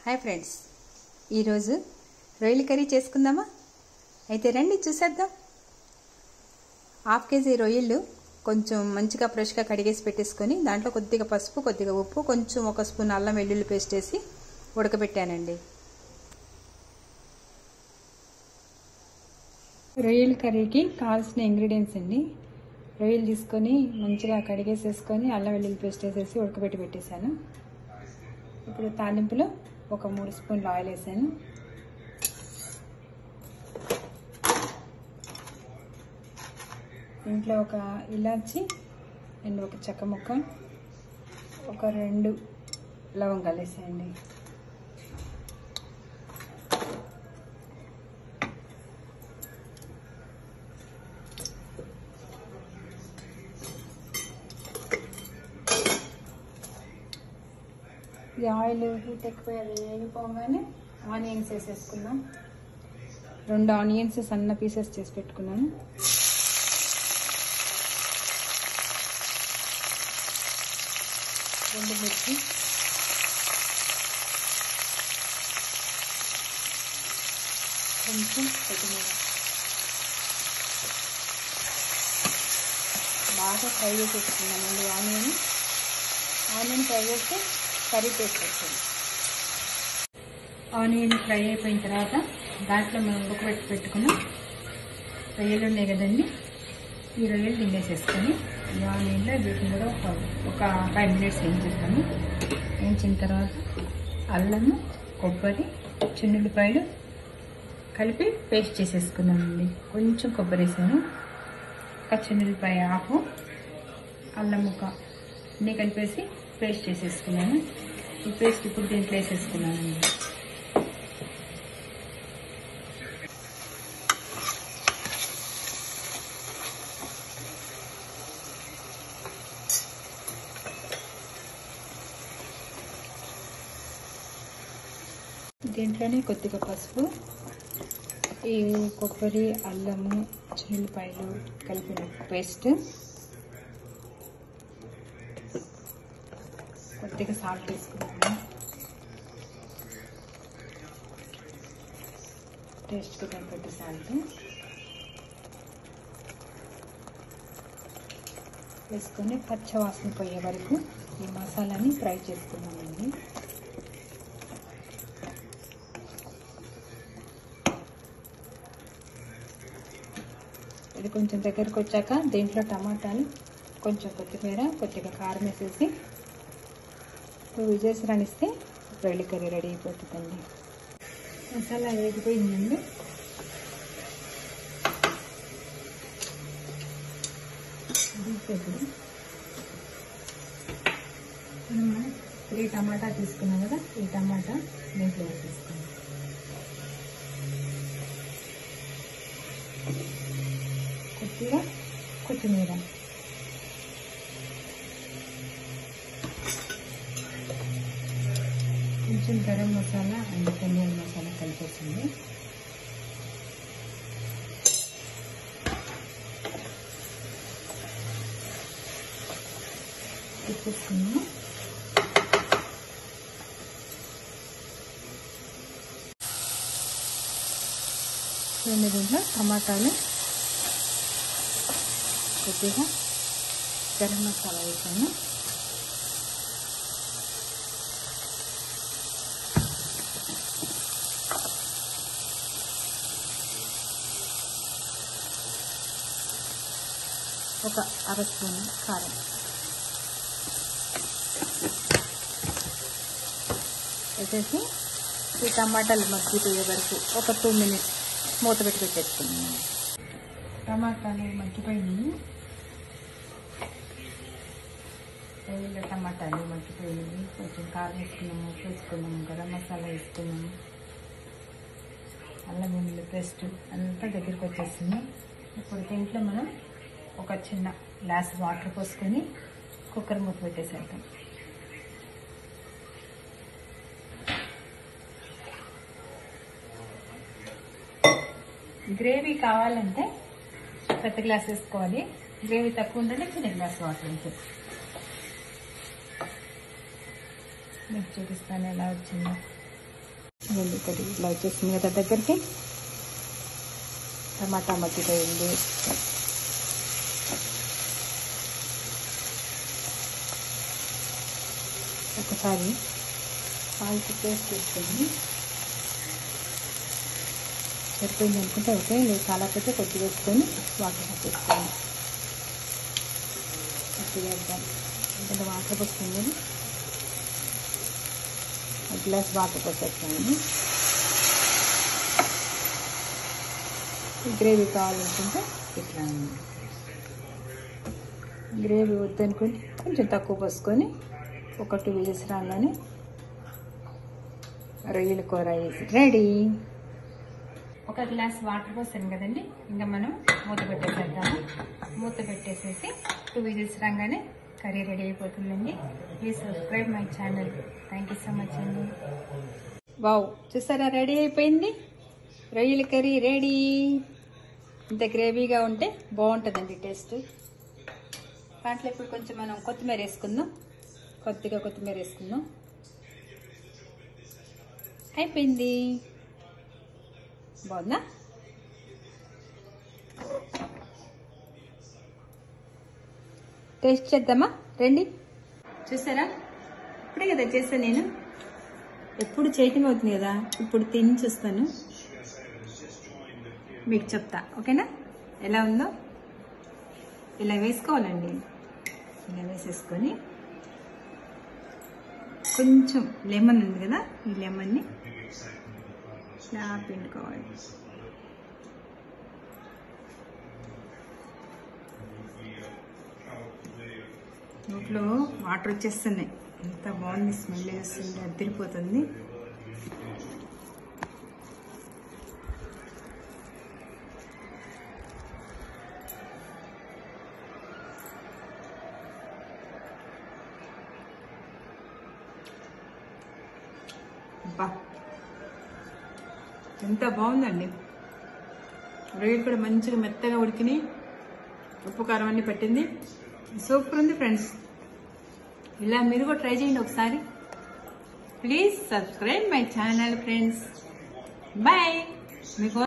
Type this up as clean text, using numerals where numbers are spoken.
Hi friends, ఈరోజు రొయ్యల curry చేసుకుందామా? అయితే రండి చూసేద్దాం. హాఫ్ కేజీ రొయ్యలు కొంచెం మంచిగా ఫ్రెష్గా కడిగేసి పెట్టేసుకొని దాంట్లో కొద్దిగా పసుపు, కొద్దిగా ఉప్పు, కొంచెం ఒక స్పూన్ అల్లం వెల్లుల్లి పేస్ట్ వేసి ఉడకబెట్టానండి. రొయ్యల కర్రీకి కావాల్సిన ఇంగ్రీడియంట్స్ అండి. రొయ్యలు తీసుకొని మంచిగా కడిగేసేసుకొని అల్లం వెల్లుల్లి పేస్ట్ వేసేసి ఉడకబెట్టి పెట్టేశాను. ఇప్పుడు తాలింపులో ఒక 3 స్పూన్లు ఆయిల్ వేసాను. ఇంట్లో ఒక ఇలాచి అండ్ ఒక చెక్క ముక్క, ఒక 2 లవంగాలు వేసేయండి. ఇది ఆయిల్ హీట్ ఎక్కువ వేగిపోగానే ఆనియన్స్ వేసేసుకున్నాం. 2 ఆనియన్స్ సన్న పీసెస్ చేసి పెట్టుకున్నాను. రెండు మిర్చి, కొంచెం కొత్తిమీర బాగా ఫ్రై చేసేసుకున్నామండి. ఆనియన్ ఫ్రై చేస్తే కర్రీ టేస్ట్ వస్తుంది. ఆనియన్ ఫ్రై అయిపోయిన తర్వాత దాంట్లో మనం ఉడకబెట్టి పెట్టుకుని రొయ్యలు ఉన్నాయి కదండి, ఈ రొయ్యలు తినేసేసుకొని ఈ ఆనియన్లో వీటిని కూడా ఒక 5 మినిట్స్ వేయించేస్తాము. వేయించిన తర్వాత అల్లము, కొబ్బరి, చిన్నుల్లిపాయలు కలిపి పేస్ట్ చేసేసుకున్నామండి. కొంచెం కొబ్బరి వేసాను, ఒక చిన్నుల్లిపాయ ఆకు, అల్లం ముక్క అన్నీ కలిపేసి పేస్ట్ చేసేసుకున్నాను. ఈ పేస్ట్ ఇప్పుడు దీంట్లో వేసేసుకున్నానండి. దీంట్లోనే కొద్దిగా పసుపు, ఈ కొబ్బరి, అల్లము, చిన్నుల్లిపాయలు కలిపిన పేస్ట్, కొద్దిగా సాల్ట్ వేసుకున్నాను. టేస్ట్కి తగ్గట్టు సాల్ట్ వేసుకొని పచ్చవాసన పోయే వరకు ఈ మసాలాని ఫ్రై చేసుకున్నామండి. ఇది కొంచెం దగ్గరకు వచ్చాక దీంట్లో టమాటాలు, కొంచెం కొత్తిమీర, కొద్దిగా కారం వేసేసి 2 విజిల్స్ రానిస్తే రొయ్యల కర్రీ రెడీ అయిపోతుందండి. మసాలా వేగిపోయిందండి. మనం 3 టమాటా తీసుకున్నాం కదా, ఈ టమాటా దీంట్లో వేసేసుకున్నాం. కొద్దిగా కొత్తిమీర, కొంచెం గరం మసాలా అండ్ ధనియాల మసాలా కలిపేసింది. తిప్పేసుకున్నాము. దీంట్లో టమాటాలు, కొద్దిగా గరం మసాలా వేసాను. ఒక 1/2 స్పూన్ కారం వేసేసి ఈ టమాటాలు మగ్గిపోయే వరకు ఒక 2 మినిట్స్ మూత పెట్టి పెట్టేసుకున్నాను. టమాటాలు మగ్గిపోయినాయి, టమాటాలు మగ్గిపోయినాయి. కొంచెం కారం వేసుకున్నాము, ఉప్పు వేసుకున్నాము, గరం మసాలా వేసుకున్నాము, అల్లం వెల్లుల్లి పేస్ట్ అంతా దగ్గరికి వచ్చేసింది. ఇప్పుడు దీంట్లో మనం ఒక చిన్న గ్లాస్ వాటర్ పోసుకొని కుక్కర్ మూత పెట్టేసేద్దాం. గ్రేవీ కావాలంటే పెద్ద గ్లాస్ వేసుకోవాలి, గ్రేవీ తక్కువ ఉందంటే చిన్న గ్లాస్ వాటర్ ఉంటుంది. మీకు చూపిస్తాను ఎలా వచ్చిందో. కర్రీ ఇలా వచ్చేసింది కదా దగ్గరికి. టమాటా మగ్గిపోయింది. ఒకసారి సాల్ట్ పేస్ట్ వేసుకొని సరిపోయింది అనుకుంటే ఓకే, లేదు చాలాపోతే కొద్దిగా వేసుకొని వాటర్ వేసుకోండి. కొద్దిగా వేద్దాం ఎందుకంటే వాటర్ పోస్తుంది. ఒక గ్లాస్ వాటర్ పోసేస్తాను. గ్రేవీ కావాలనుకుంటే ఇట్లా గ్రేవీ వద్దనుకొని కొంచెం తక్కువ పోసుకొని ఒక 2 విజిల్స్ రాగానే రొయ్యల కూర రెడీ. ఒక గ్లాస్ వాటర్ పోసాను కదండి, ఇంకా మనం మూత పెట్టేసేద్దాము. మూత పెట్టేసేసి 2 విజిల్స్ రాగానే కర్రీ రెడీ అయిపోతుందండి. Please subscribe my channel. Thank you so much అండి. వావ్, చూసారా రెడీ అయిపోయింది. రొయ్యల కర్రీ రెడీ. ఇంత గ్రేవీగా ఉంటే బాగుంటుందండి టేస్ట్. దాంట్లో ఇప్పుడు కొంచెం మనం కొత్తిమీర వేసుకుందాం. కొద్దిగా కొత్తిమీర వేసుకుందాం. అయిపోయింది. బాగుందా? టేస్ట్ చేద్దామా రండి. చూసారా, ఇప్పుడే కదా చేస్తాను నేను. ఎప్పుడు చేయటం అవుతుంది కదా, ఇప్పుడు తిని చూస్తాను, మీకు చెప్తా. ఓకేనా? ఎలా ఉందో ఇలా వేసుకోవాలండి. ఇలా వేసేసుకొని కొంచెం లెమన్ ఉంది కదా, ఈ లెమన్ని ఇలా పిండుకోవాలి. నోట్లో వాటర్ వచ్చేస్తున్నాయి. ఎంత బాగుంది, స్మెల్ వేస్తుంది, అదిరిపోతుంది. అబ్బా, ఎంత బాగుందండి. రొయ్యలు కూడా మంచిగా మెత్తగా ఉడికిని, ఉప్పు కారం అన్ని పట్టింది. సూపర్ ఉంది ఫ్రెండ్స్. ఇలా మీరు కూడా ట్రై చేయండి ఒకసారి. Please subscribe my channel friends. Bye. మీకు